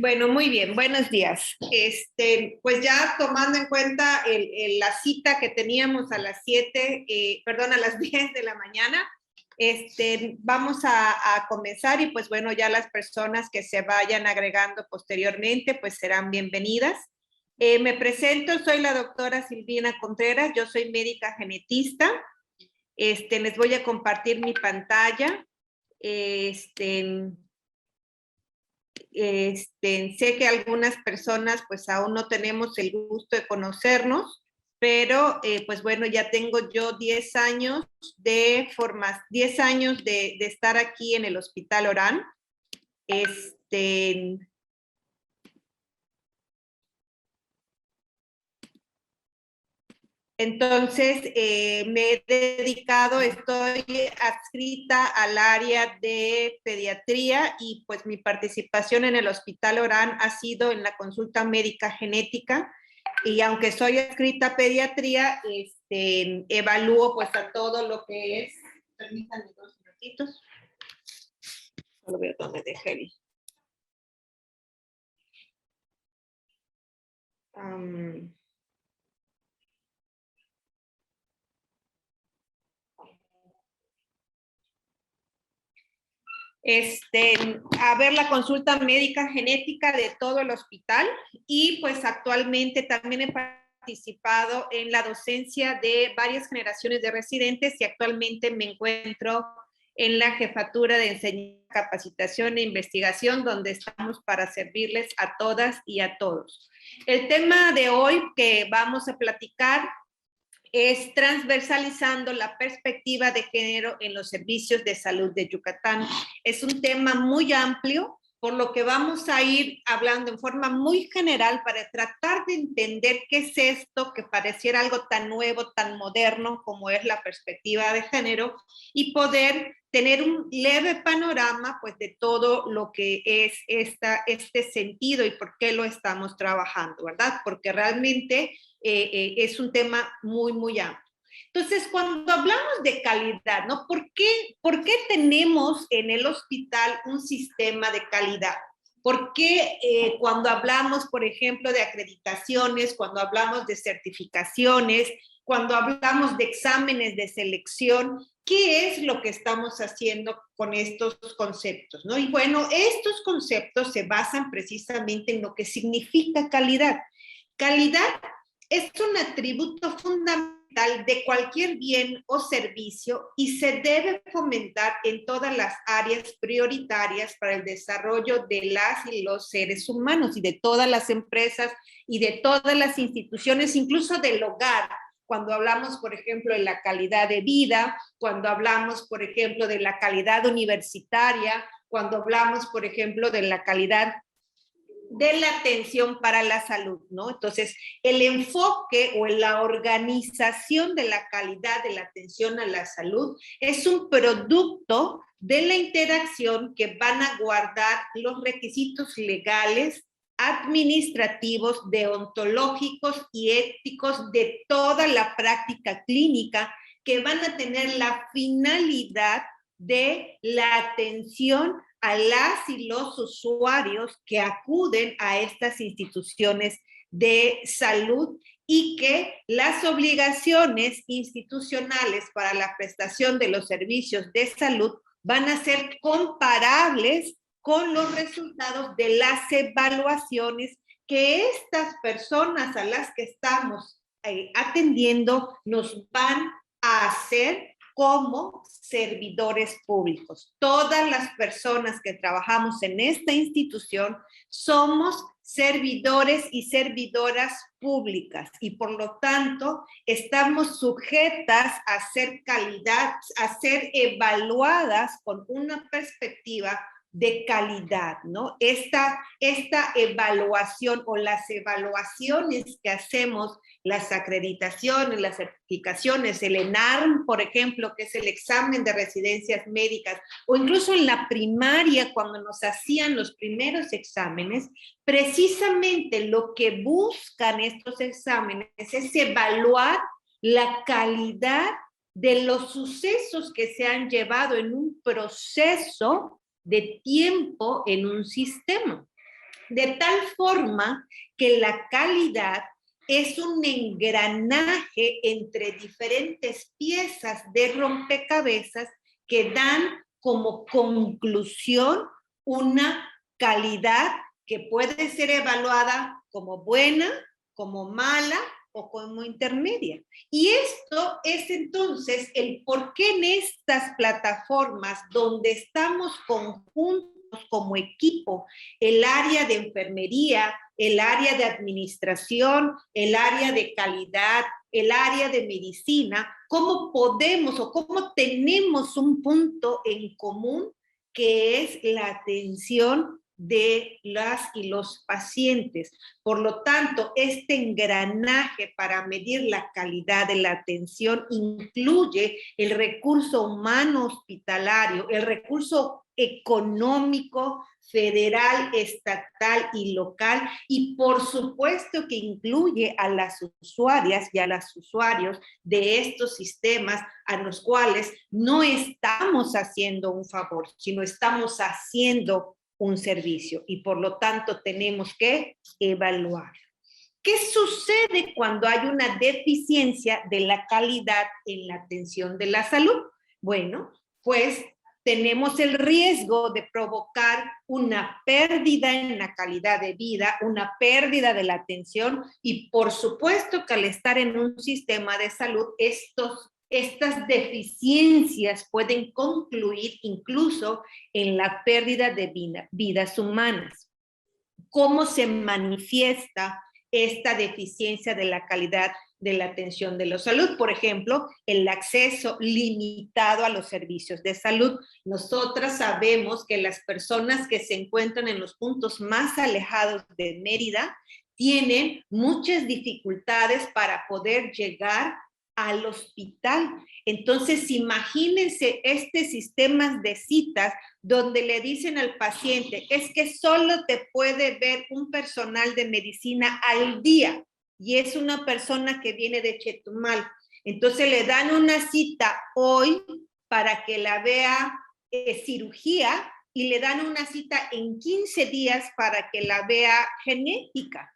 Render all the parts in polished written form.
Bueno, muy bien, buenos días. Pues ya tomando en cuenta la cita que teníamos a las 7, perdón, a las 10 de la mañana, vamos a comenzar y pues bueno, ya las personas que se vayan agregando posteriormente pues serán bienvenidas. Me presento, soy la doctora Silvina Contreras, yo soy médica genetista. Les voy a compartir mi pantalla. Sé que algunas personas pues aún no tenemos el gusto de conocernos, pero pues bueno, ya tengo yo 10 años de 10 años de estar aquí en el Hospital Orán. Entonces, me he dedicado, estoy adscrita al área de pediatría y pues mi participación en el Hospital Orán ha sido en la consulta médica genética, y aunque soy adscrita a pediatría, evalúo pues a todo lo que es, permítanme 2 minutitos, solo veo dónde dejé el... a ver la consulta médica genética de todo el hospital, y pues actualmente también he participado en la docencia de varias generaciones de residentes y actualmente me encuentro en la jefatura de enseñanza, capacitación e investigación, donde estamos para servirles a todas y a todos. El tema de hoy que vamos a platicar es transversalizando la perspectiva de género en los servicios de salud de Yucatán. Es un tema muy amplio, por lo que vamos a ir hablando en forma muy general para tratar de entender qué es esto que pareciera algo tan nuevo, tan moderno como es la perspectiva de género, y poder tener un leve panorama pues de todo lo que es este sentido y por qué lo estamos trabajando, ¿verdad? Porque realmente es un tema muy, muy amplio. Entonces, cuando hablamos de calidad, ¿no? ¿Por qué tenemos en el hospital un sistema de calidad? ¿Por qué cuando hablamos, por ejemplo, de acreditaciones, cuando hablamos de certificaciones, cuando hablamos de exámenes de selección, qué es lo que estamos haciendo con estos conceptos, ¿no? Y bueno, estos conceptos se basan precisamente en lo que significa calidad. Calidad es un atributo fundamental de cualquier bien o servicio y se debe fomentar en todas las áreas prioritarias para el desarrollo de las y los seres humanos y de todas las empresas y de todas las instituciones, incluso del hogar. Cuando hablamos, por ejemplo, de la calidad de vida, cuando hablamos, por ejemplo, de la calidad universitaria, cuando hablamos, por ejemplo, de la calidad de la atención para la salud, ¿no? Entonces, el enfoque o la organización de la calidad de la atención a la salud es un producto de la interacción que van a guardar los requisitos legales, administrativos, deontológicos y éticos de toda la práctica clínica, que van a tener la finalidad de la atención a las y los usuarios que acuden a estas instituciones de salud, y que las obligaciones institucionales para la prestación de los servicios de salud van a ser comparables con los resultados de las evaluaciones que estas personas a las que estamos atendiendo nos van a hacer como servidores públicos. Todas las personas que trabajamos en esta institución somos servidores y servidoras públicas, y por lo tanto estamos sujetas a ser calidad, a ser evaluadas con una perspectiva de calidad, ¿no? Esta evaluación o las evaluaciones que hacemos, las acreditaciones, las certificaciones, el ENARM, por ejemplo, que es el examen de residencias médicas, o incluso en la primaria, cuando nos hacían los primeros exámenes, precisamente lo que buscan estos exámenes es evaluar la calidad de los sucesos que se han llevado en un proceso de tiempo en un sistema. de tal forma que la calidad es un engranaje entre diferentes piezas de rompecabezas que dan como conclusión una calidad que puede ser evaluada como buena, como mala o como intermedia. Y esto es entonces el por qué en estas plataformas donde estamos conjuntos como equipo, el área de enfermería, el área de administración, el área de calidad, el área de medicina, cómo podemos o cómo tenemos un punto en común que es la atención de las y los pacientes. Por lo tanto, este engranaje para medir la calidad de la atención incluye el recurso humano hospitalario, el recurso económico, federal, estatal y local, y por supuesto que incluye a las usuarias y a los usuarios de estos sistemas a los cuales no estamos haciendo un favor, sino estamos haciendo un servicio y por lo tanto tenemos que evaluar. ¿Qué sucede cuando hay una deficiencia de la calidad en la atención de la salud? Bueno, pues tenemos el riesgo de provocar una pérdida en la calidad de vida, una pérdida de la atención y por supuesto que al estar en un sistema de salud, estas deficiencias pueden concluir incluso en la pérdida de vidas humanas. ¿Cómo se manifiesta esta deficiencia de la calidad de la atención de la salud? Por ejemplo, el acceso limitado a los servicios de salud. Nosotras sabemos que las personas que se encuentran en los puntos más alejados de Mérida tienen muchas dificultades para poder llegar al hospital. Entonces, imagínense este sistema de citas donde le dicen al paciente, es que solo te puede ver un personal de medicina al día y es una persona que viene de Chetumal. Entonces le dan una cita hoy para que la vea cirugía y le dan una cita en 15 días para que la vea genética.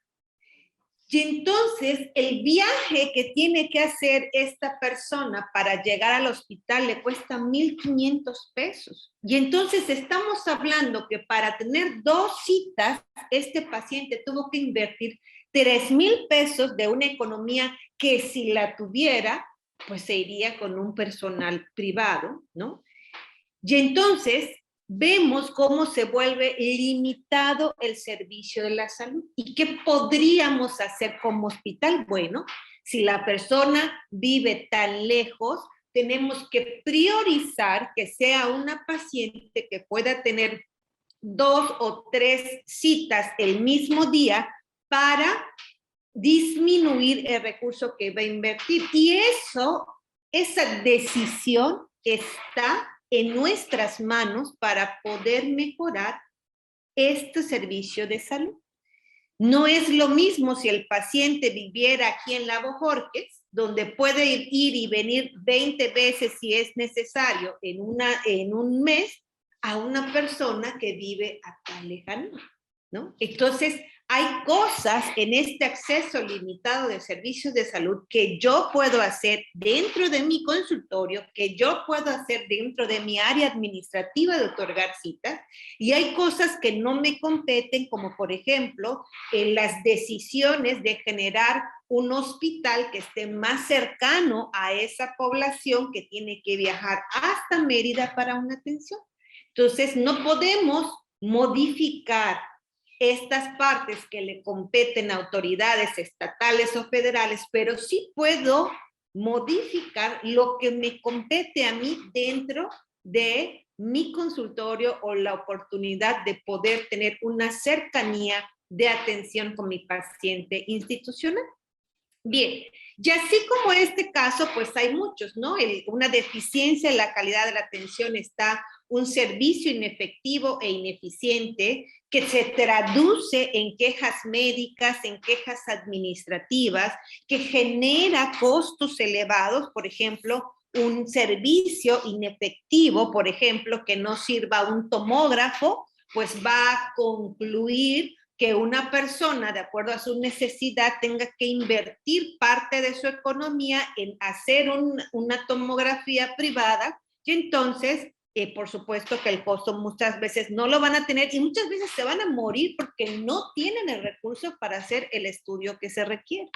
Y entonces el viaje que tiene que hacer esta persona para llegar al hospital le cuesta 1,500 pesos. Y entonces estamos hablando que para tener 2 citas, este paciente tuvo que invertir 3,000 pesos de una economía que si la tuviera, pues se iría con un personal privado, ¿no? Y entonces vemos cómo se vuelve limitado el servicio de la salud. ¿Y qué podríamos hacer como hospital? Bueno, si la persona vive tan lejos, tenemos que priorizar que sea una paciente que pueda tener 2 o 3 citas el mismo día para disminuir el recurso que va a invertir. Y esa decisión está en nuestras manos para poder mejorar este servicio de salud. No es lo mismo si el paciente viviera aquí en Lago Jorques, donde puede ir y venir 20 veces si es necesario en un mes, a una persona que vive a tan lejanía, ¿no? Entonces, hay cosas en este acceso limitado de servicios de salud que yo puedo hacer dentro de mi consultorio, que yo puedo hacer dentro de mi área administrativa de otorgar citas, y hay cosas que no me competen, como por ejemplo, las decisiones de generar un hospital que esté más cercano a esa población que tiene que viajar hasta Mérida para una atención. Entonces, no podemos modificar estas partes que le competen a autoridades estatales o federales, pero sí puedo modificar lo que me compete a mí dentro de mi consultorio o la oportunidad de poder tener una cercanía de atención con mi paciente institucional. Bien, y así como este caso, pues hay muchos, ¿no? Una deficiencia en la calidad de la atención está un servicio inefectivo e ineficiente que se traduce en quejas médicas, en quejas administrativas, que genera costos elevados, por ejemplo, un servicio inefectivo, por ejemplo, que no sirva un tomógrafo, pues va a concluir que una persona, de acuerdo a su necesidad, tenga que invertir parte de su economía en hacer una tomografía privada, y entonces, por supuesto que el costo muchas veces no lo van a tener y muchas veces se van a morir porque no tienen el recurso para hacer el estudio que se requiere.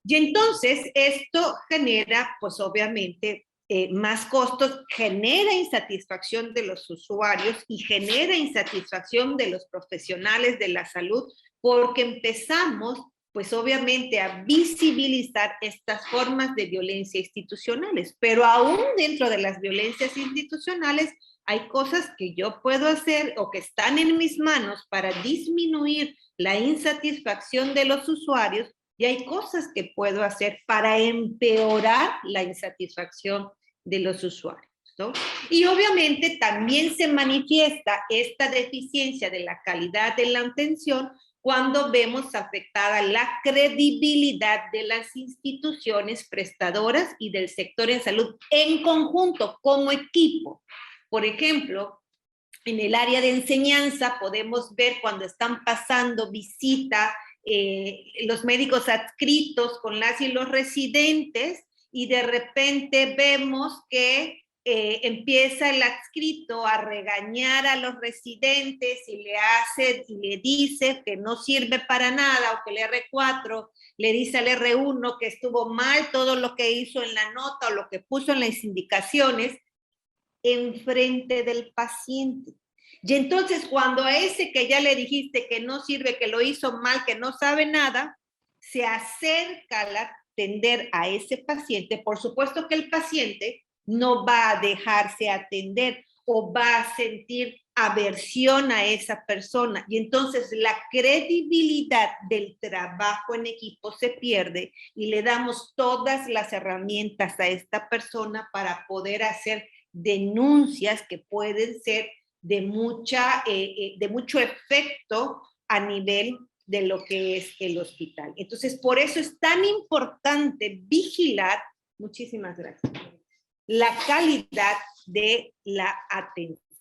Y entonces esto genera, pues obviamente, más costos, genera insatisfacción de los usuarios y genera insatisfacción de los profesionales de la salud, porque empezamos, pues obviamente, a visibilizar estas formas de violencia institucionales. Pero aún dentro de las violencias institucionales, hay cosas que yo puedo hacer o que están en mis manos para disminuir la insatisfacción de los usuarios, y hay cosas que puedo hacer para empeorar la insatisfacción de los usuarios, ¿no? Y obviamente también se manifiesta esta deficiencia de la calidad de la atención cuando vemos afectada la credibilidad de las instituciones prestadoras y del sector en salud en conjunto, como equipo. Por ejemplo, en el área de enseñanza podemos ver cuando están pasando visita los médicos adscritos con las y los residentes, y de repente vemos que empieza el adscrito a regañar a los residentes y le dice que no sirve para nada, o que el R4 le dice al R1 que estuvo mal todo lo que hizo en la nota o lo que puso en las indicaciones, enfrente del paciente. Y entonces cuando a ese que ya le dijiste que no sirve, que lo hizo mal, que no sabe nada, se acerca al atender a ese paciente, por supuesto que el paciente no va a dejarse atender o va a sentir aversión a esa persona, y entonces la credibilidad del trabajo en equipo se pierde, y le damos todas las herramientas a esta persona para poder hacer denuncias que pueden ser de mucho efecto a nivel de lo que es el hospital. Entonces, por eso es tan importante vigilar, muchísimas gracias, la calidad de la atención.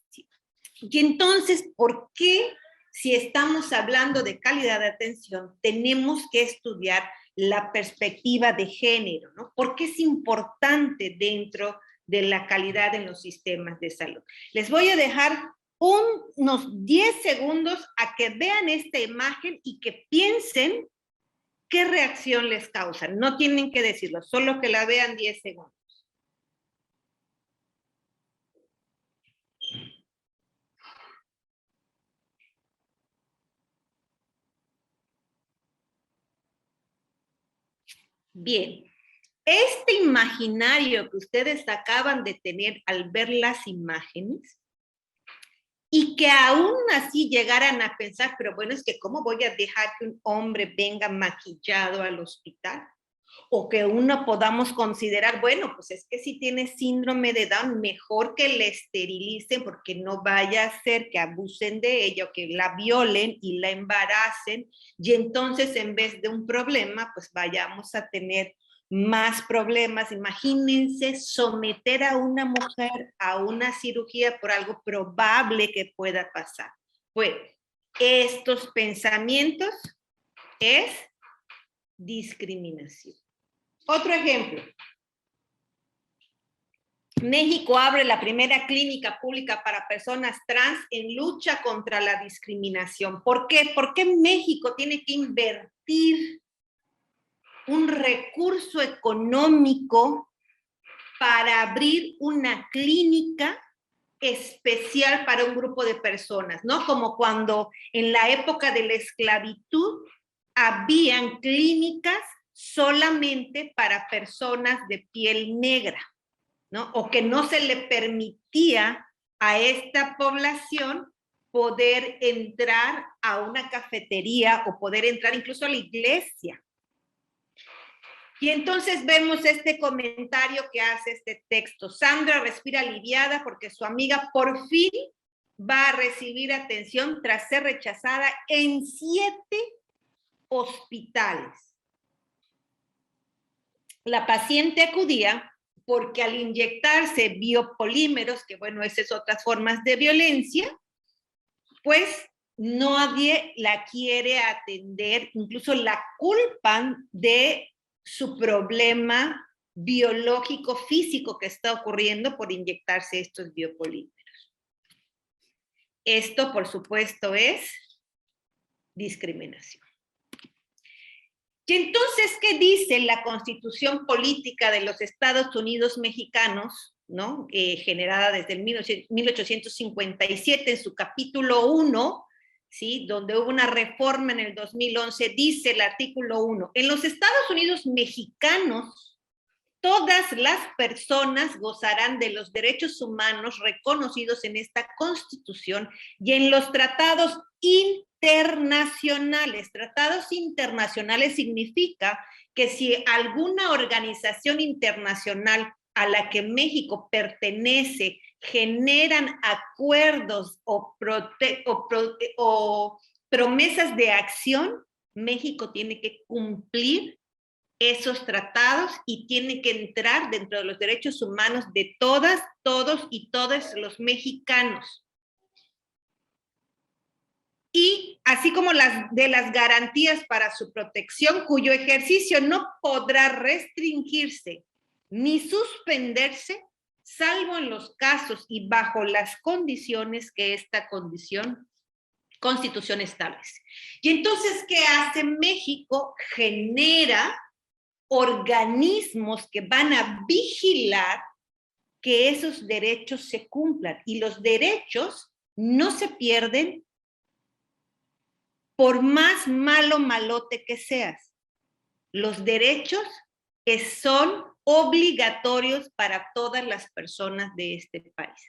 Y entonces, ¿por qué, si estamos hablando de calidad de atención, tenemos que estudiar la perspectiva de género, ¿no? ¿Por qué es importante dentro de la calidad en los sistemas de salud? Les voy a dejar unos 10 segundos a que vean esta imagen y que piensen qué reacción les causa. No tienen que decirlo, solo que la vean 10 segundos. Bien, este imaginario que ustedes acaban de tener al ver las imágenes, y que aún así llegaran a pensar, pero bueno, es que ¿cómo voy a dejar que un hombre venga maquillado al hospital? O que uno podamos considerar, bueno, pues es que si tiene síndrome de Down, mejor que le esterilicen, porque no vaya a ser que abusen de ella o que la violen y la embaracen, y entonces en vez de un problema, pues vayamos a tener más problemas. Imagínense someter a una mujer a una cirugía por algo probable que pueda pasar. Pues estos pensamientos es discriminación. Otro ejemplo. México abre la primera clínica pública para personas trans en lucha contra la discriminación. ¿Por qué? ¿Por qué México tiene que invertir un recurso económico para abrir una clínica especial para un grupo de personas, ¿no? Como cuando en la época de la esclavitud habían clínicas solamente para personas de piel negra, ¿no? O que no se le permitía a esta población poder entrar a una cafetería o poder entrar incluso a la iglesia. Y entonces vemos este comentario que hace este texto. Sandra respira aliviada porque su amiga por fin va a recibir atención tras ser rechazada en 7 hospitales. La paciente acudía porque al inyectarse biopolímeros, que bueno, esas otras formas de violencia, pues nadie la quiere atender, incluso la culpan de su problema biológico, físico que está ocurriendo por inyectarse estos biopolímeros. Esto, por supuesto, es discriminación. Y entonces, ¿qué dice la Constitución Política de los Estados Unidos Mexicanos, ¿no? Generada desde el 1857 en su capítulo 1, ¿sí? Donde hubo una reforma en el 2011, dice el artículo 1, en los Estados Unidos Mexicanos, todas las personas gozarán de los derechos humanos reconocidos en esta Constitución y en los tratados internacionales. Tratados internacionales significa que si alguna organización internacional a la que México pertenece generan acuerdos o promesas de acción, México tiene que cumplir esos tratados y tiene que entrar dentro de los derechos humanos de todas, todos y todos los mexicanos. Y así como de las garantías para su protección, cuyo ejercicio no podrá restringirse ni suspenderse, salvo en los casos y bajo las condiciones que esta Constitución establece. Y entonces, ¿qué hace México? Genera organismos que van a vigilar que esos derechos se cumplan. Y los derechos no se pierden por más malote que seas. Los derechos son obligatorios para todas las personas de este país.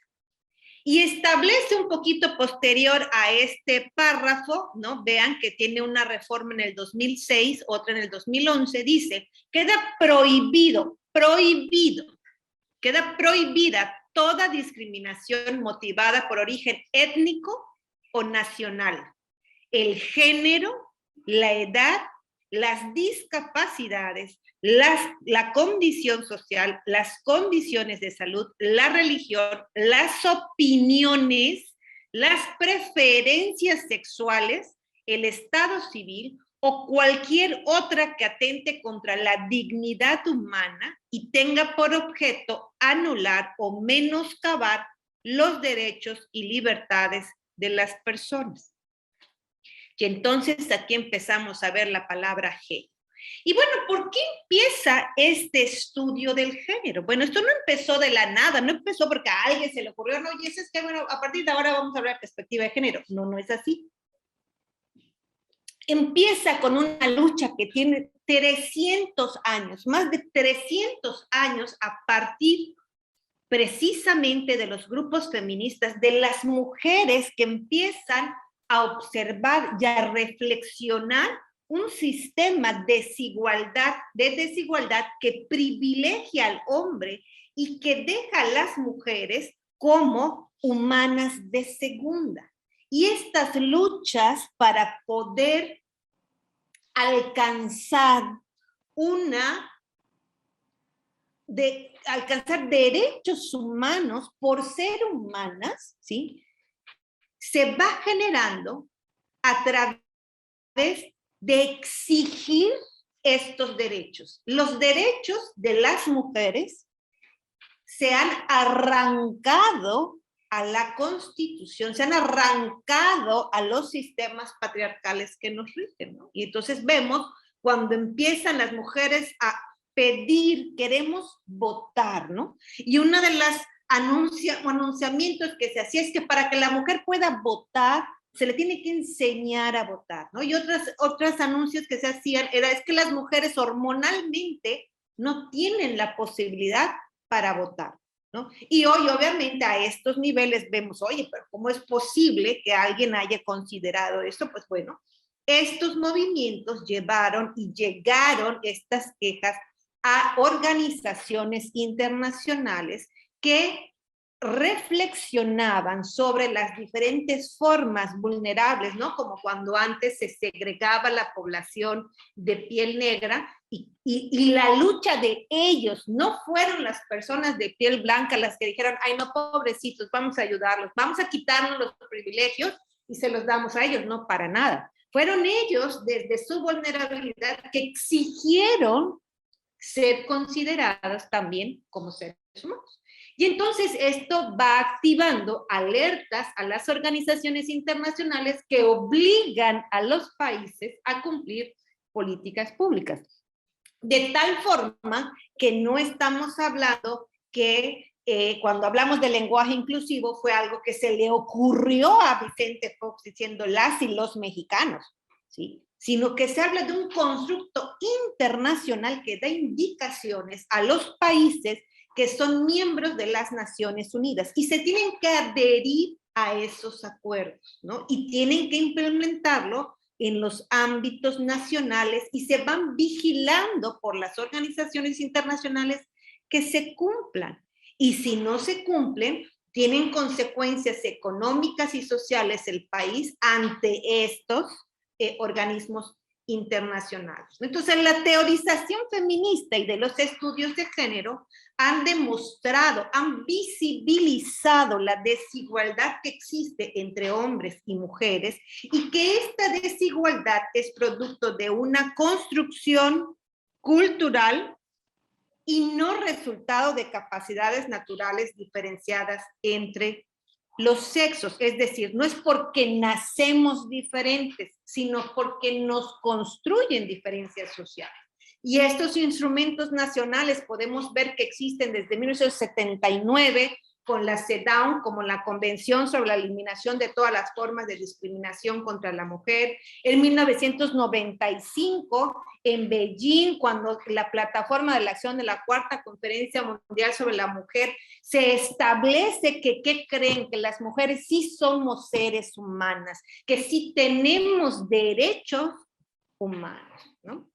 Y establece un poquito posterior a este párrafo, ¿no? Vean que tiene una reforma en el 2006, otra en el 2011, dice, queda queda prohibida toda discriminación motivada por origen étnico o nacional, el género, la edad, las discapacidades, la condición social, las condiciones de salud, la religión, las opiniones, las preferencias sexuales, el estado civil o cualquier otra que atente contra la dignidad humana y tenga por objeto anular o menoscabar los derechos y libertades de las personas. Y entonces aquí empezamos a ver la palabra género. Y bueno, ¿por qué empieza este estudio del género? Bueno, esto no empezó de la nada, no empezó porque a alguien se le ocurrió, no, y eso es que, bueno, a partir de ahora vamos a hablar de perspectiva de género. No, no es así. Empieza con una lucha que tiene 300 años, más de 300 años a partir precisamente de los grupos feministas, de las mujeres que empiezan a observar y a reflexionar un sistema de desigualdad que privilegia al hombre y que deja a las mujeres como humanas de segunda. Y estas luchas para poder alcanzar alcanzar derechos humanos por ser humanas, ¿sí? Se va generando a través de exigir estos derechos. Los derechos de las mujeres se han arrancado a la Constitución, se han arrancado a los sistemas patriarcales que nos rigen, ¿no? Y entonces vemos cuando empiezan las mujeres a pedir, queremos votar, ¿no? Y una de las anunciamientos que se hacía es que para que la mujer pueda votar, se le tiene que enseñar a votar, ¿no? Y otros anuncios que se hacían es que las mujeres hormonalmente no tienen la posibilidad para votar, ¿no? Y hoy, obviamente, a estos niveles vemos, oye, pero ¿cómo es posible que alguien haya considerado esto? Pues bueno, estos movimientos llevaron y llegaron estas quejas a organizaciones internacionales que reflexionaban sobre las diferentes formas vulnerables, ¿no? Como cuando antes se segregaba la población de piel negra y la lucha de ellos, no fueron las personas de piel blanca las que dijeron, ay no, pobrecitos, vamos a ayudarlos, vamos a quitarnos los privilegios y se los damos a ellos, no para nada. Fueron ellos, desde su vulnerabilidad, que exigieron ser considerados también como seres humanos. Y entonces esto va activando alertas a las organizaciones internacionales que obligan a los países a cumplir políticas públicas. De tal forma que no estamos hablando que cuando hablamos de lenguaje inclusivo fue algo que se le ocurrió a Vicente Fox diciendo las y los mexicanos, ¿sí? Sino que se habla de un constructo internacional que da indicaciones a los países que son miembros de las Naciones Unidas y se tienen que adherir a esos acuerdos, ¿no? Y tienen que implementarlo en los ámbitos nacionales y se van vigilando por las organizaciones internacionales que se cumplan. Y si no se cumplen, tienen consecuencias económicas y sociales el país ante estos organismos internacionales. Entonces, la teorización feminista y de los estudios de género han demostrado, han visibilizado la desigualdad que existe entre hombres y mujeres y que esta desigualdad es producto de una construcción cultural y no resultado de capacidades naturales diferenciadas entre los sexos. Es decir, no es porque nacemos diferentes, sino porque nos construyen diferencias sociales. Y estos instrumentos nacionales podemos ver que existen desde 1979 con la CEDAW, como la Convención sobre la Eliminación de todas las formas de discriminación contra la mujer. En 1995, en Beijing, cuando la plataforma de la acción de la Cuarta Conferencia Mundial sobre la Mujer se establece que, ¿qué creen? Que las mujeres sí somos seres humanas, que sí tenemos derechos humanos, ¿no?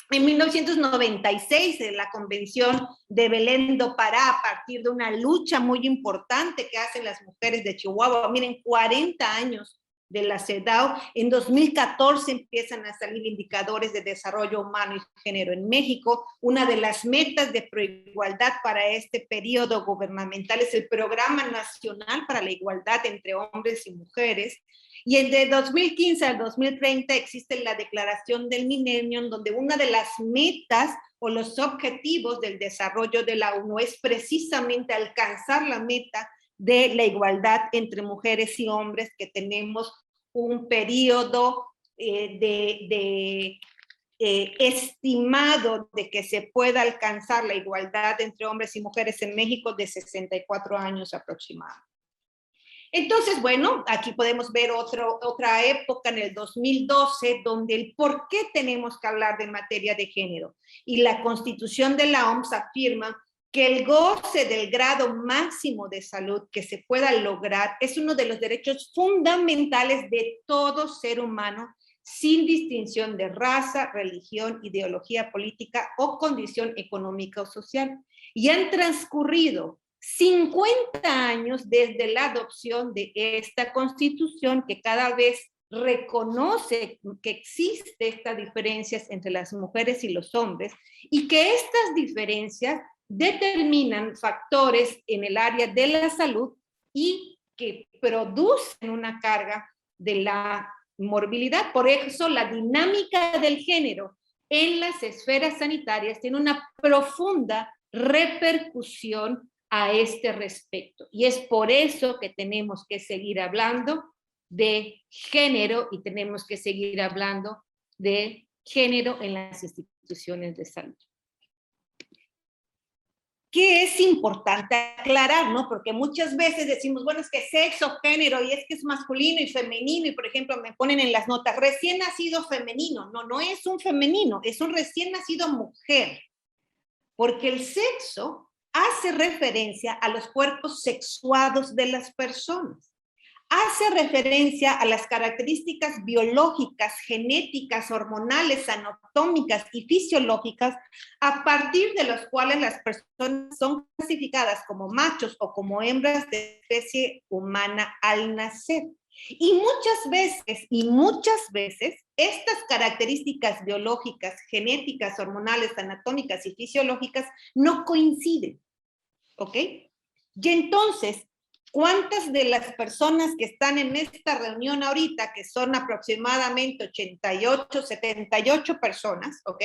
En 1996, en la Convención de Belén do Pará, a partir de una lucha muy importante que hacen las mujeres de Chihuahua, miren, 40 años de la CEDAW, en 2014 empiezan a salir indicadores de desarrollo humano y género en México. Una de las metas de proigualdad para este periodo gubernamental es el Programa Nacional para la Igualdad entre Hombres y Mujeres. Y de 2015 al 2030 existe la Declaración del Milenio, donde una de las metas o los objetivos del desarrollo de la ONU es precisamente alcanzar la meta de la igualdad entre mujeres y hombres, que tenemos un periodo estimado de que se pueda alcanzar la igualdad entre hombres y mujeres en México de 64 años aproximadamente. Entonces, bueno, aquí podemos ver otra época en el 2012, donde el por qué tenemos que hablar de materia de género. Y la Constitución de la OMS afirma que el goce del grado máximo de salud que se pueda lograr es uno de los derechos fundamentales de todo ser humano, sin distinción de raza, religión, ideología política o condición económica o social. Y han transcurrido 50 años desde la adopción de esta Constitución, que cada vez reconoce que existen estas diferencias entre las mujeres y los hombres y que estas diferencias determinan factores en el área de la salud y que producen una carga de la morbilidad. Por eso la dinámica del género en las esferas sanitarias tiene una profunda repercusión a este respecto. Y es por eso que tenemos que seguir hablando de género y tenemos que seguir hablando de género en las instituciones de salud. ¿Qué es importante aclarar, no? Porque muchas veces decimos, bueno, es que sexo, género, y es que es masculino y femenino, y por ejemplo me ponen en las notas, recién nacido femenino. No, no es un femenino, es un recién nacido mujer. Porque el sexo hace referencia a los cuerpos sexuados de las personas. Hace referencia a las características biológicas, genéticas, hormonales, anatómicas y fisiológicas a partir de las cuales las personas son clasificadas como machos o como hembras de especie humana al nacer. Y muchas veces, estas características biológicas, genéticas, hormonales, anatómicas y fisiológicas no coinciden, ¿ok? Y entonces, ¿Cuántas de las personas que están en esta reunión ahorita, que son aproximadamente 88, 78 personas, ¿ok?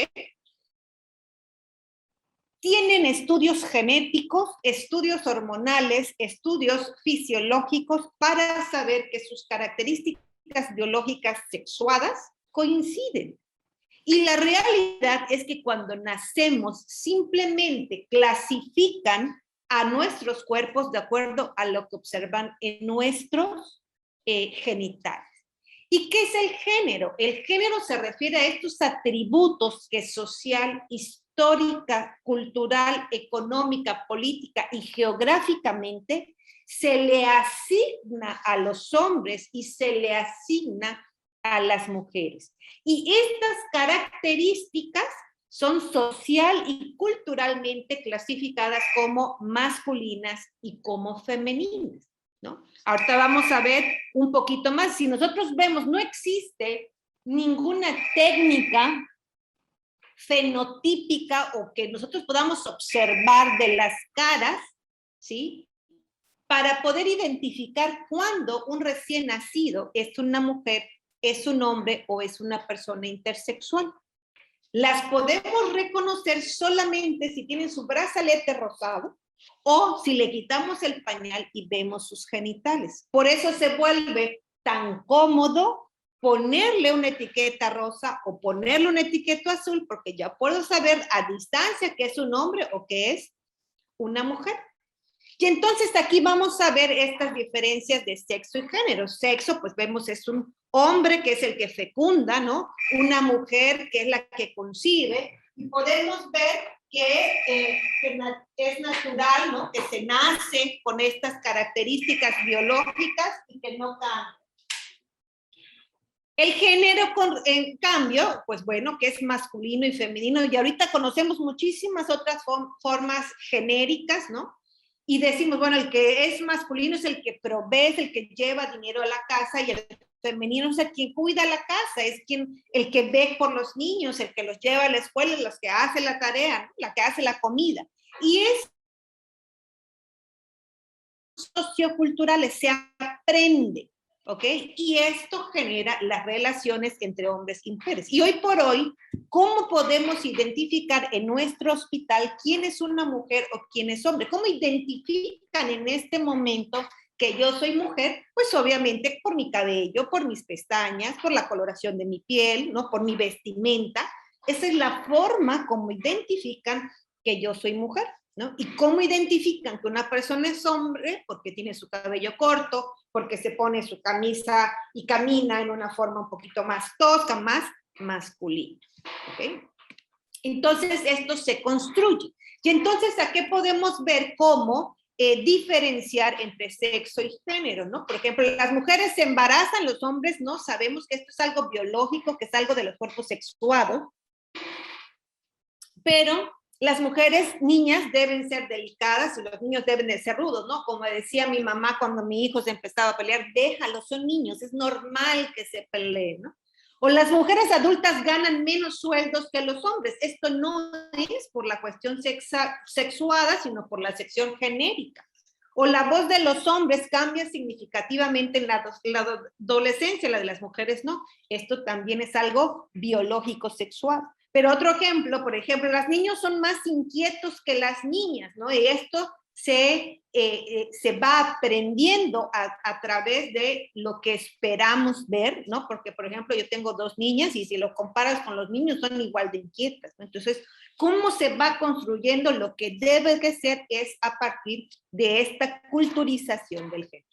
Tienen estudios genéticos, estudios hormonales, estudios fisiológicos para saber que sus características biológicas sexuadas coinciden. Y la realidad es que cuando nacemos simplemente clasifican a nuestros cuerpos de acuerdo a lo que observan en nuestros genitales. ¿Y qué es el género? El género se refiere a estos atributos que social, histórica, cultural, económica, política y geográficamente se le asigna a los hombres y se le asigna a las mujeres. Y estas características son social y culturalmente clasificadas como masculinas y como femeninas, ¿no? Ahorita vamos a ver un poquito más. Si nosotros vemos, no existe ninguna técnica fenotípica o que nosotros podamos observar de las caras, ¿sí? Para poder identificar cuándo un recién nacido es una mujer, es un hombre o es una persona intersexual. Las podemos reconocer solamente si tienen su brazalete rosado o si le quitamos el pañal y vemos sus genitales. Por eso se vuelve tan cómodo ponerle una etiqueta rosa o ponerle una etiqueta azul, porque ya puedo saber a distancia que es un hombre o que es una mujer. Y entonces aquí vamos a ver estas diferencias de sexo y género. Sexo, pues vemos, es un hombre que es el que fecunda, ¿no? Una mujer que es la que concibe. Y podemos ver que es natural, ¿no? Que se nace con estas características biológicas y que no cambian. El género, en cambio, pues bueno, que es masculino y femenino, y ahorita conocemos muchísimas otras formas genéricas, ¿no? Y decimos, bueno, el que es masculino es el que provee, es el que lleva dinero a la casa, y el femenino es el quien cuida la casa, es el que ve por los niños, el que los lleva a la escuela, los que hace la tarea, ¿no? La que hace la comida. Y es socioculturales, se aprende, ¿ok? Y esto genera las relaciones entre hombres y mujeres. Y hoy por hoy, ¿cómo podemos identificar en nuestro hospital quién es una mujer o quién es hombre? ¿Cómo identifican en este momento que yo soy mujer? Pues obviamente por mi cabello, por mis pestañas, por la coloración de mi piel, ¿no? Por mi vestimenta. Esa es la forma como identifican que yo soy mujer, ¿no? ¿Y cómo identifican que una persona es hombre? Porque tiene su cabello corto, porque se pone su camisa y camina en una forma un poquito más tosca, más masculina, ¿ok? Entonces esto se construye. Y entonces, ¿a qué podemos ver cómo diferenciar entre sexo y género, ¿no? Por ejemplo, las mujeres se embarazan, los hombres no, sabemos que esto es algo biológico, que es algo de los cuerpos sexuados, pero las mujeres, niñas, deben ser delicadas y los niños deben de ser rudos, ¿no? Como decía mi mamá cuando mi hijo se empezaba a pelear, déjalos, son niños, es normal que se peleen, ¿no? O las mujeres adultas ganan menos sueldos que los hombres. Esto no es por la cuestión sexuada, sino por la sección genérica. O la voz de los hombres cambia significativamente en la adolescencia, la de las mujeres no. Esto también es algo biológico sexual. Pero otro ejemplo, por ejemplo, los niños son más inquietos que las niñas, ¿no? Y esto se va aprendiendo a través de lo que esperamos ver, ¿no? Porque, por ejemplo, yo tengo dos niñas y si lo comparas con los niños son igual de inquietas, ¿no? Entonces, ¿cómo se va construyendo? Lo que debe de ser es a partir de esta culturización del género.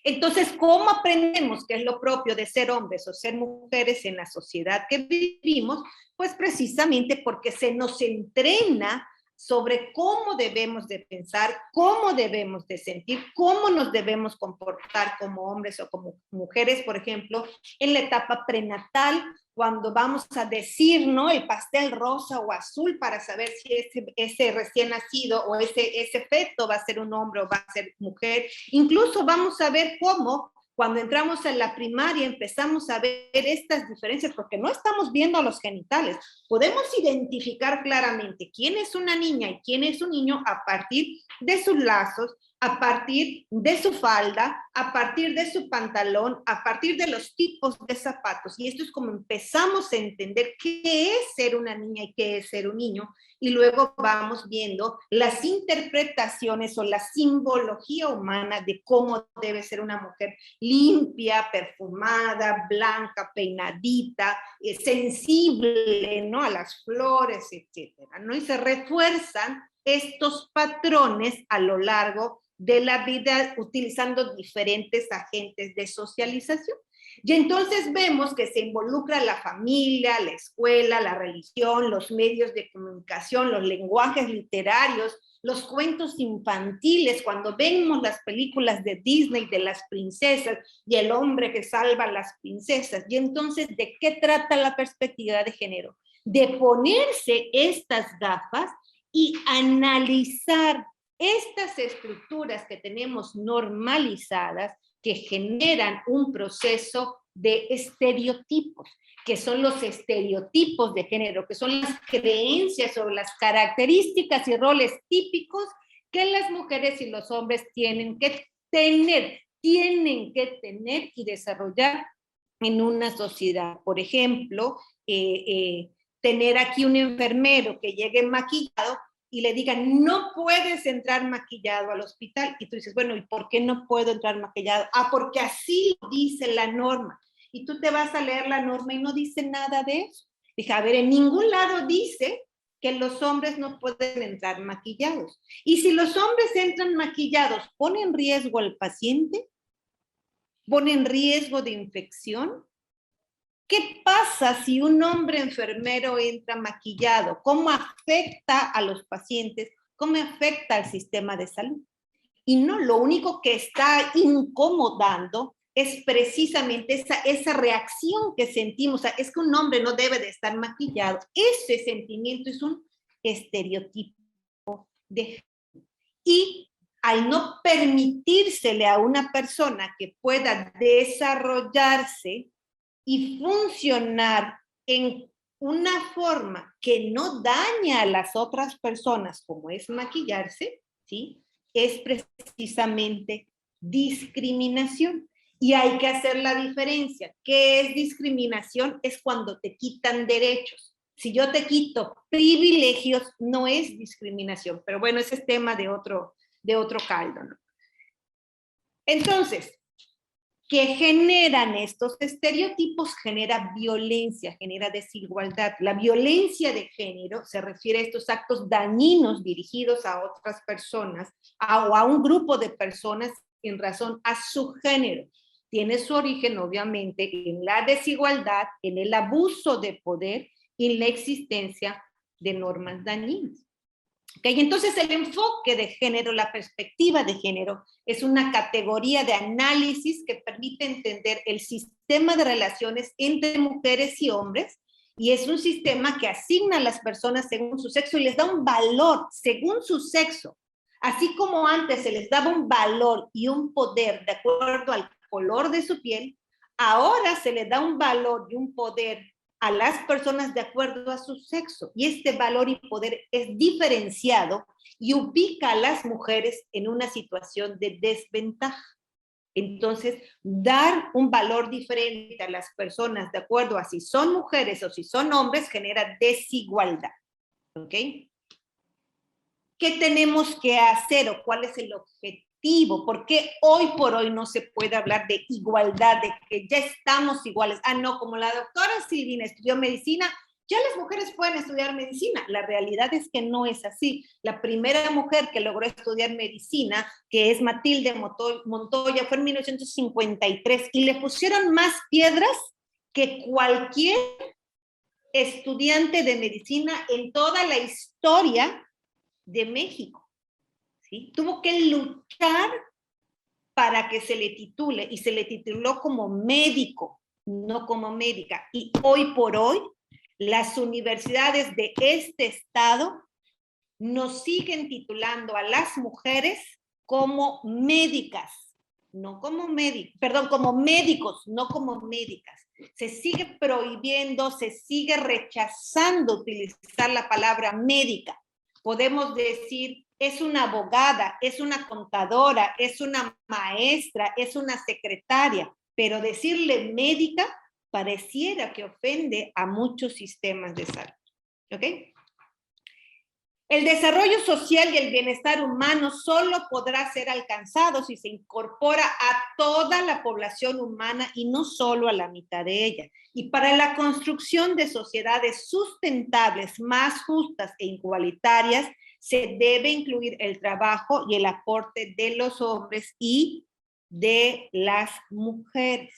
Entonces, ¿cómo aprendemos qué es lo propio de ser hombres o ser mujeres en la sociedad que vivimos? Pues precisamente porque se nos entrena sobre cómo debemos de pensar, cómo debemos de sentir, cómo nos debemos comportar como hombres o como mujeres, por ejemplo, en la etapa prenatal, cuando vamos a decir, ¿no? El pastel rosa o azul para saber si ese recién nacido o ese feto va a ser un hombre o va a ser mujer. Incluso vamos a ver cómo cuando entramos en la primaria empezamos a ver estas diferencias porque no estamos viendo los genitales. Podemos identificar claramente quién es una niña y quién es un niño a partir de sus lazos, a partir de su falda, a partir de su pantalón, a partir de los tipos de zapatos. Y esto es como empezamos a entender qué es ser una niña y qué es ser un niño. Y luego vamos viendo las interpretaciones o la simbología humana de cómo debe ser una mujer limpia, perfumada, blanca, peinadita, sensible, ¿no? A las flores, etcétera, ¿no? Y se refuerzan estos patrones a lo largo de la vida utilizando diferentes agentes de socialización. Y entonces vemos que se involucra la familia, la escuela, la religión, los medios de comunicación, los lenguajes literarios, los cuentos infantiles, cuando vemos las películas de Disney de las princesas y el hombre que salva a las princesas. Y entonces, ¿de qué trata la perspectiva de género? De ponerse estas gafas y analizar estas estructuras que tenemos normalizadas que generan un proceso de estereotipos, que son los estereotipos de género, que son las creencias sobre las características y roles típicos que las mujeres y los hombres tienen que tener y desarrollar en una sociedad. Por ejemplo, tener aquí un enfermero que llegue maquillado y le digan, no puedes entrar maquillado al hospital. Y tú dices, bueno, ¿y por qué no puedo entrar maquillado? Ah, porque así dice la norma. Y tú te vas a leer la norma y no dice nada de eso. Dije, a ver, en ningún lado dice que los hombres no pueden entrar maquillados. Y si los hombres entran maquillados, ¿pone en riesgo al paciente? ¿Pone en riesgo de infección? ¿Qué pasa si un hombre enfermero entra maquillado? ¿Cómo afecta a los pacientes? ¿Cómo afecta al sistema de salud? Y no, lo único que está incomodando es precisamente esa reacción que sentimos. O sea, es que un hombre no debe de estar maquillado. Ese sentimiento es un estereotipo de... Y al no permitírsele a una persona que pueda desarrollarse y funcionar en una forma que no daña a las otras personas, como es maquillarse, ¿sí? Es precisamente discriminación. Y hay que hacer la diferencia. ¿Qué es discriminación? Es cuando te quitan derechos. Si yo te quito privilegios, no es discriminación. Pero bueno, ese es tema de otro caldo, ¿no? Entonces, que generan estos estereotipos, genera violencia, genera desigualdad. La violencia de género se refiere a estos actos dañinos dirigidos a otras personas o a un grupo de personas en razón a su género. Tiene su origen, obviamente, en la desigualdad, en el abuso de poder y en la existencia de normas dañinas. ¿Okay? Entonces el enfoque de género, la perspectiva de género, es una categoría de análisis que permite entender el sistema de relaciones entre mujeres y hombres, y es un sistema que asigna a las personas según su sexo y les da un valor según su sexo. Así como antes se les daba un valor y un poder de acuerdo al color de su piel, ahora se les da un valor y un poder a las personas de acuerdo a su sexo. Y este valor y poder es diferenciado y ubica a las mujeres en una situación de desventaja. Entonces, dar un valor diferente a las personas de acuerdo a si son mujeres o si son hombres genera desigualdad. ¿Ok? ¿Qué tenemos que hacer o cuál es el objetivo? ¿Por qué hoy por hoy no se puede hablar de igualdad, de que ya estamos iguales? Ah, no, como la doctora Silvina estudió medicina, ya las mujeres pueden estudiar medicina. La realidad es que no es así. La primera mujer que logró estudiar medicina, que es Matilde Montoya, fue en 1953 y le pusieron más piedras que cualquier estudiante de medicina en toda la historia de México, ¿sí? Tuvo que luchar para que se le titule, y se le tituló como médico, no como médica. Y hoy por hoy, las universidades de este estado nos siguen titulando a las mujeres como médicas, no como médicos, perdón, como médicos, no como médicas. Se sigue prohibiendo, se sigue rechazando utilizar la palabra médica. podemos decir, es una abogada, es una contadora, es una maestra, es una secretaria, pero decirle médica pareciera que ofende a muchos sistemas de salud. ¿Ok? El desarrollo social y el bienestar humano solo podrá ser alcanzado si se incorpora a toda la población humana y no solo a la mitad de ella. Y para la construcción de sociedades sustentables, más justas e igualitarias, se debe incluir el trabajo y el aporte de los hombres y de las mujeres.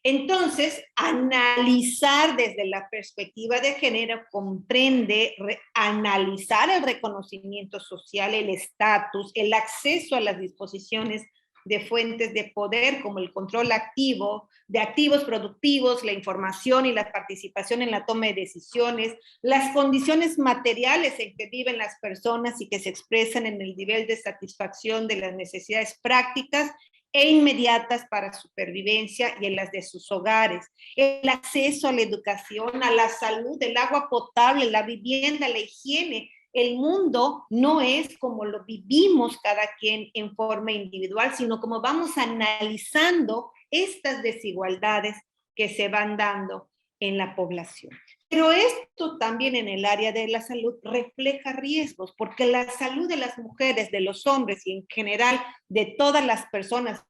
Entonces, analizar desde la perspectiva de género comprende analizar el reconocimiento social, el estatus, el acceso a las disposiciones de fuentes de poder como el control activo, de activos productivos, la información y la participación en la toma de decisiones, las condiciones materiales en que viven las personas y que se expresan en el nivel de satisfacción de las necesidades prácticas e inmediatas para supervivencia y en las de sus hogares, el acceso a la educación, a la salud, el agua potable, la vivienda, la higiene. El mundo no es como lo vivimos cada quien en forma individual, sino como vamos analizando estas desigualdades que se van dando en la población. Pero esto también en el área de la salud refleja riesgos, porque la salud de las mujeres, de los hombres y en general de todas las personas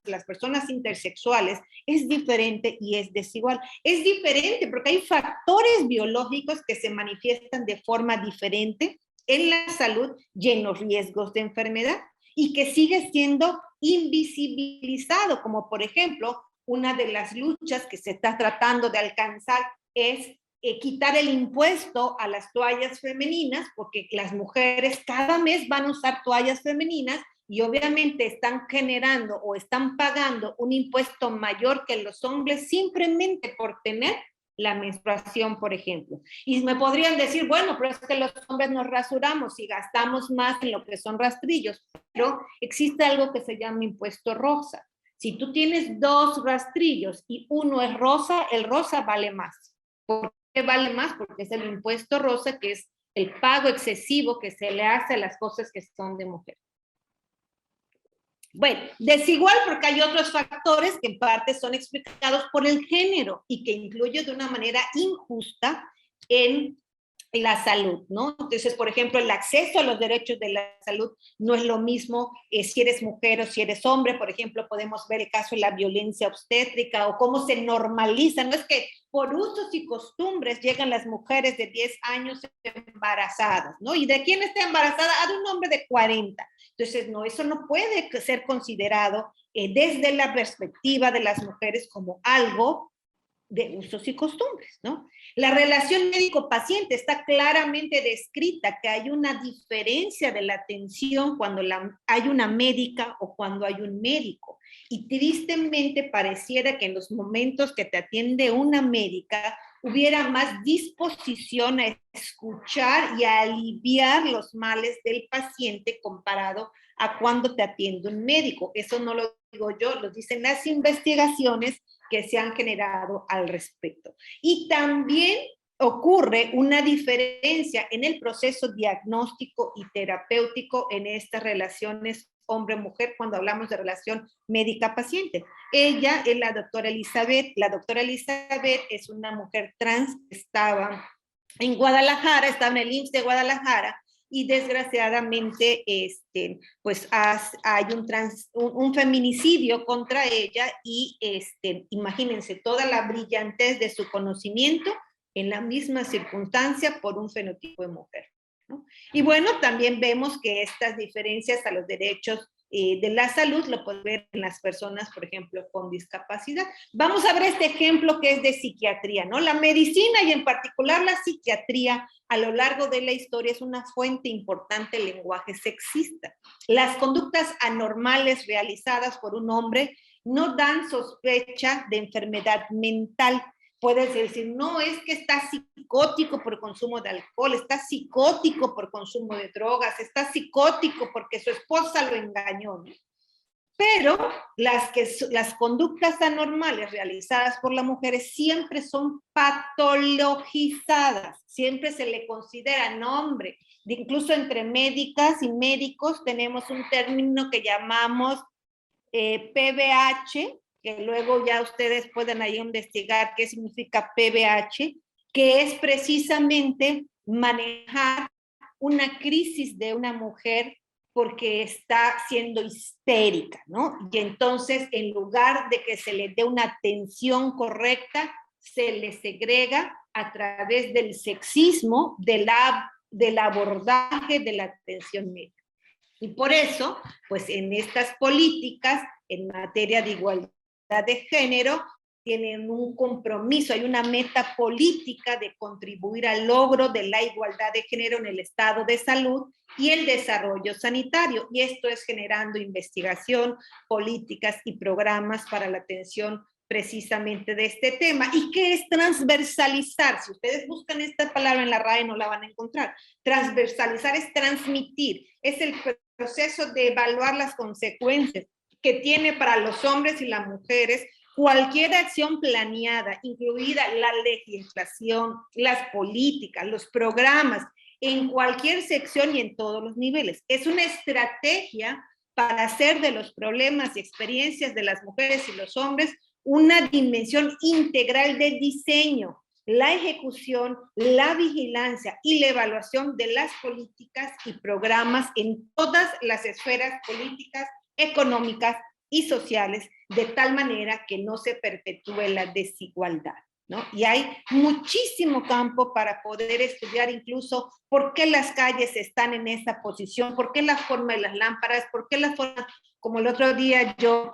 intersexuales, es diferente y es desigual. Es diferente porque hay factores biológicos que se manifiestan de forma diferente en la salud y en los riesgos de enfermedad y que sigue siendo invisibilizado, como por ejemplo, una de las luchas que se está tratando de alcanzar es quitar el impuesto a las toallas femeninas, porque las mujeres cada mes van a usar toallas femeninas y obviamente están generando o están pagando un impuesto mayor que los hombres simplemente por tener la menstruación, por ejemplo. Y me podrían decir, bueno, pero es que los hombres nos rasuramos y gastamos más en lo que son rastrillos, pero existe algo que se llama impuesto rosa. Si tú tienes 2 rastrillos y uno es rosa, el rosa vale más. ¿Por qué vale más? Porque es el impuesto rosa, que es el pago excesivo que se le hace a las cosas que son de mujer. Bueno, desigual porque hay otros factores que en parte son explicados por el género y que influyen de una manera injusta en la salud, ¿no? Entonces, por ejemplo, el acceso a los derechos de la salud no es lo mismo si eres mujer o si eres hombre. Por ejemplo, podemos ver el caso de la violencia obstétrica o cómo se normaliza. No es que por usos y costumbres llegan las mujeres de 10 años embarazadas, ¿no? ¿Y de quién está embarazada? Ah, de un hombre de 40. Entonces, no, eso no puede ser considerado desde la perspectiva de las mujeres como algo de usos y costumbres, ¿no? La relación médico-paciente está claramente descrita, que hay una diferencia de la atención cuando hay una médica o cuando hay un médico. Y tristemente pareciera que en los momentos que te atiende una médica hubiera más disposición a escuchar y a aliviar los males del paciente comparado a cuando te atiende un médico. Eso no lo digo yo, lo dicen las investigaciones que se han generado al respecto. Y también ocurre una diferencia en el proceso diagnóstico y terapéutico en estas relaciones hombre-mujer cuando hablamos de relación médica-paciente. Ella es la doctora Elizabeth. La doctora Elizabeth es una mujer trans que estaba en Guadalajara, estaba en el IMSS de Guadalajara, y desgraciadamente pues hay un feminicidio contra ella y imagínense toda la brillantez de su conocimiento en la misma circunstancia por un fenotipo de mujer, ¿no? Y bueno, también vemos que estas diferencias a los derechos de la salud lo podemos ver en las personas, por ejemplo, con discapacidad. Vamos a ver este ejemplo que es de psiquiatría, ¿no? La medicina y en particular la psiquiatría a lo largo de la historia es una fuente importante del lenguaje sexista. Las conductas anormales realizadas por un hombre no dan sospecha de enfermedad mental. Puedes decir, no, es que está psicótico por consumo de alcohol, está psicótico por consumo de drogas, está psicótico porque su esposa lo engañó, ¿no? Pero las conductas anormales realizadas por las mujeres siempre son patologizadas, siempre se le considera nombre. Incluso entre médicas y médicos tenemos un término que llamamos PBH, que luego ya ustedes pueden ahí investigar qué significa PBH, que es precisamente manejar una crisis de una mujer porque está siendo histérica, ¿no? Y entonces, en lugar de que se le dé una atención correcta, se le segrega a través del sexismo, del abordaje de la atención médica. Y por eso, pues en estas políticas, en materia de igualdad de género, tienen un compromiso, hay una meta política de contribuir al logro de la igualdad de género en el estado de salud y el desarrollo sanitario. Y esto es generando investigación, políticas y programas para la atención precisamente de este tema. ¿Y qué es transversalizar? Si ustedes buscan esta palabra en la RAE no la van a encontrar. Transversalizar es transmitir, es el proceso de evaluar las consecuencias que tiene para los hombres y las mujeres cualquier acción planeada, incluida la legislación, las políticas, los programas, en cualquier sección y en todos los niveles. Es una estrategia para hacer de los problemas y experiencias de las mujeres y los hombres una dimensión integral del diseño, la ejecución, la vigilancia y la evaluación de las políticas y programas en todas las esferas políticas, económicas y sociales, de tal manera que no se perpetúe la desigualdad, ¿no? Y hay muchísimo campo para poder estudiar incluso por qué las calles están en esa posición, por qué la forma de las lámparas, por qué la forma, como el otro día yo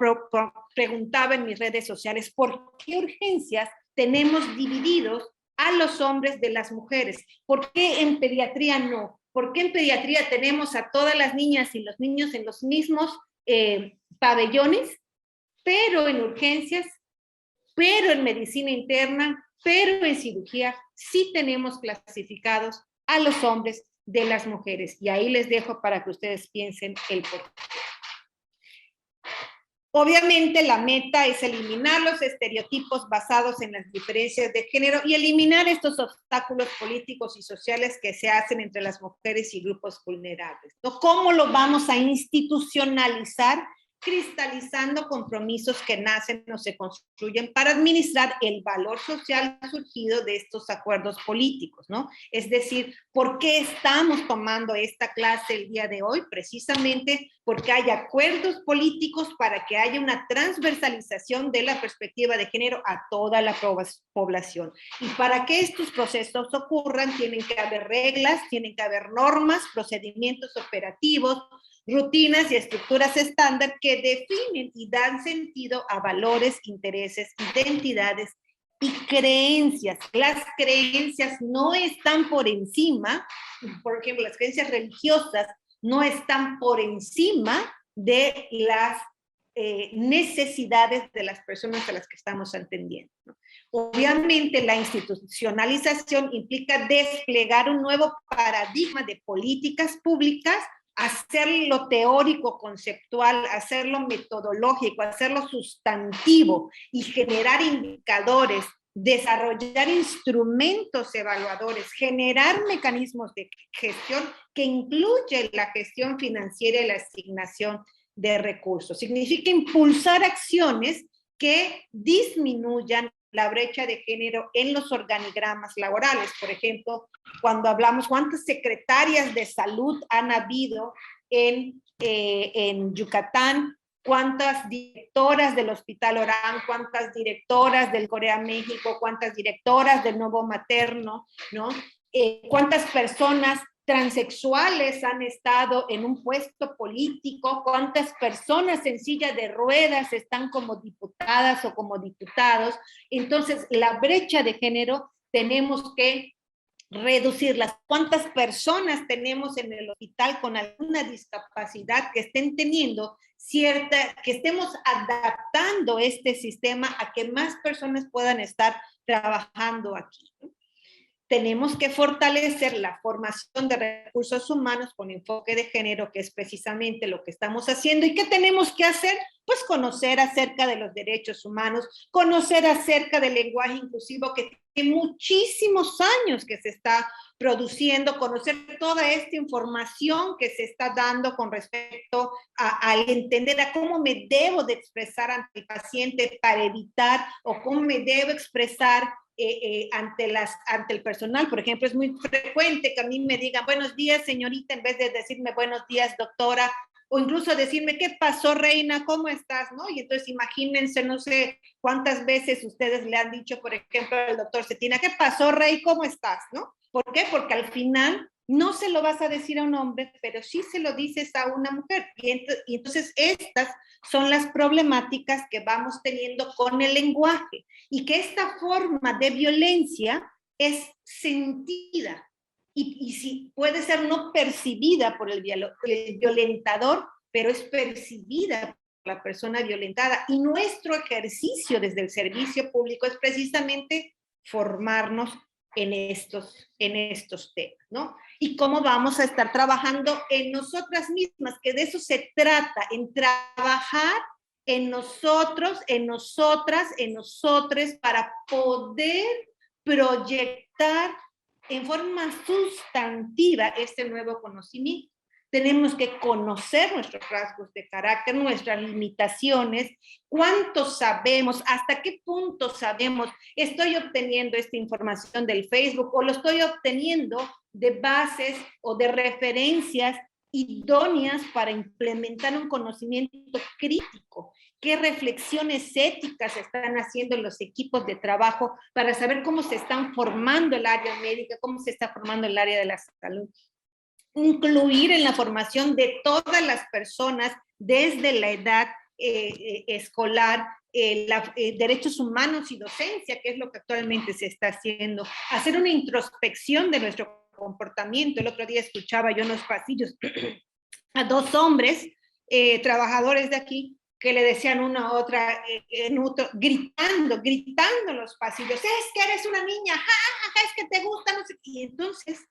preguntaba en mis redes sociales, ¿por qué urgencias tenemos divididos a los hombres de las mujeres? ¿Por qué en pediatría no? ¿Por qué en pediatría tenemos a todas las niñas y los niños en los mismos pabellones, pero en urgencias, pero en medicina interna, pero en cirugía, sí tenemos clasificados a los hombres de las mujeres? Y ahí les dejo para que ustedes piensen el por qué. Obviamente la meta es eliminar los estereotipos basados en las diferencias de género y eliminar estos obstáculos políticos y sociales que se hacen entre las mujeres y grupos vulnerables, ¿no? ¿Cómo lo vamos a institucionalizar? Cristalizando compromisos que nacen o se construyen para administrar el valor social surgido de estos acuerdos políticos, ¿no? Es decir, ¿por qué estamos tomando esta clase el día de hoy? Precisamente porque hay acuerdos políticos para que haya una transversalización de la perspectiva de género a toda la población. Y para que estos procesos ocurran, tienen que haber reglas, tienen que haber normas, procedimientos operativos, rutinas y estructuras estándar que definen y dan sentido a valores, intereses, identidades y creencias. Las creencias no están por encima, por ejemplo, las creencias religiosas no están por encima de las necesidades de las personas a las que estamos atendiendo, ¿no? Obviamente la institucionalización implica desplegar un nuevo paradigma de políticas públicas, hacerlo teórico, conceptual, hacerlo metodológico, hacerlo sustantivo y generar indicadores, desarrollar instrumentos evaluadores, generar mecanismos de gestión que incluye la gestión financiera y la asignación de recursos. Significa impulsar acciones que disminuyan la brecha de género en los organigramas laborales. Por ejemplo, cuando hablamos cuántas secretarias de salud han habido en Yucatán, cuántas directoras del Hospital Orán, cuántas directoras del Corea México, cuántas directoras del Nuevo Materno, ¿no? Cuántas personas transexuales han estado en un puesto político, cuántas personas en silla de ruedas están como diputadas o como diputados. Entonces, la brecha de género tenemos que reducirlas. ¿Cuántas personas tenemos en el hospital con alguna discapacidad que estén teniendo que estemos adaptando este sistema a que más personas puedan estar trabajando aquí, ¿no? tenemos que fortalecer la formación de recursos humanos con enfoque de género, que es precisamente lo que estamos haciendo. ¿Y qué tenemos que hacer? Pues conocer acerca de los derechos humanos, conocer acerca del lenguaje inclusivo, que tiene muchísimos años que se está produciendo, conocer toda esta información que se está dando con respecto al entender a cómo me debo de expresar ante el paciente para evitar, o cómo me debo expresar ante el personal. Por ejemplo, es muy frecuente que a mí me digan buenos días, señorita, en vez de decirme buenos días, doctora, o incluso decirme qué pasó, reina, cómo estás, ¿no? Y entonces imagínense, no sé cuántas veces ustedes le han dicho, por ejemplo, al doctor Cetina, ¿qué pasó, rey? ¿Cómo estás? ¿No? ¿Por qué? Porque al final no se lo vas a decir a un hombre, pero sí se lo dices a una mujer. Y entonces estas son las problemáticas que vamos teniendo con el lenguaje, y que esta forma de violencia es sentida y sí, puede ser no percibida por el violentador, pero es percibida por la persona violentada. Y nuestro ejercicio desde el servicio público es precisamente formarnos en estos temas, ¿no? Y cómo vamos a estar trabajando en nosotras mismas, que de eso se trata, en trabajar en nosotros, en nosotras, en nosotres, para poder proyectar en forma sustantiva este nuevo conocimiento. Tenemos que conocer nuestros rasgos de carácter, nuestras limitaciones, cuánto sabemos, hasta qué punto sabemos. Estoy obteniendo esta información del Facebook, o lo estoy obteniendo de bases o de referencias idóneas para implementar un conocimiento crítico. ¿Qué reflexiones éticas están haciendo los equipos de trabajo para saber cómo se están formando el área médica, cómo se está formando el área de la salud? Incluir en la formación de todas las personas desde la edad escolar, derechos humanos y docencia, que es lo que actualmente se está haciendo. Hacer una introspección de nuestro comportamiento. El otro día escuchaba yo en los pasillos a dos hombres, trabajadores de aquí, que le decían una a otra, gritando en los pasillos, es que eres una niña, es que te gusta, no sé. Y entonces,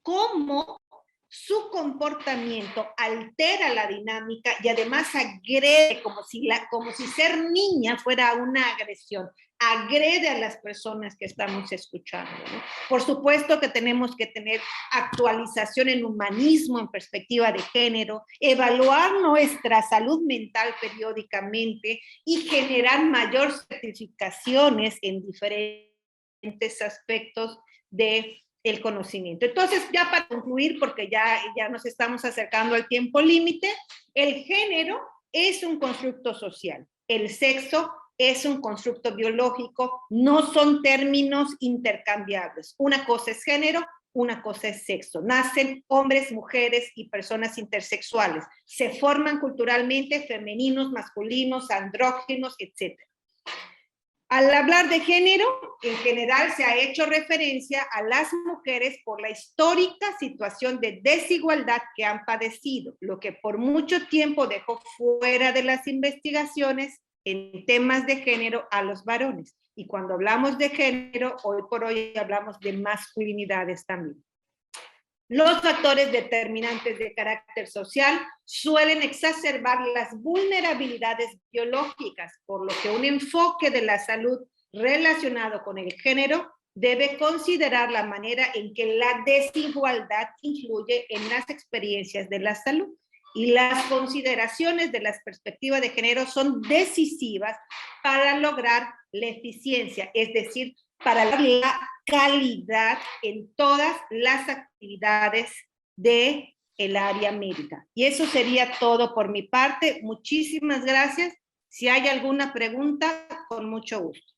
¿cómo su comportamiento altera la dinámica y además agrede, como si ser niña fuera una agresión, agrede a las personas que estamos escuchando, ¿no? Por supuesto que tenemos que tener actualización en humanismo, en perspectiva de género, evaluar nuestra salud mental periódicamente y generar mayor certificaciones en diferentes aspectos de el conocimiento. Entonces, ya para concluir, porque ya nos estamos acercando al tiempo límite, el género es un constructo social, el sexo es un constructo biológico, no son términos intercambiables. Una cosa es género, una cosa es sexo. Nacen hombres, mujeres y personas intersexuales. Se forman culturalmente femeninos, masculinos, andrógenos, etc. Al hablar de género, en general se ha hecho referencia a las mujeres por la histórica situación de desigualdad que han padecido, lo que por mucho tiempo dejó fuera de las investigaciones en temas de género a los varones. Y cuando hablamos de género, hoy por hoy hablamos de masculinidades también. Los factores determinantes de carácter social suelen exacerbar las vulnerabilidades biológicas, por lo que un enfoque de la salud relacionado con el género debe considerar la manera en que la desigualdad influye en las experiencias de la salud. Y las consideraciones de las perspectivas de género son decisivas para lograr la eficiencia, es decir, para la calidad en todas las actividades del área médica. Y eso sería todo por mi parte. Muchísimas gracias. Si hay alguna pregunta, con mucho gusto.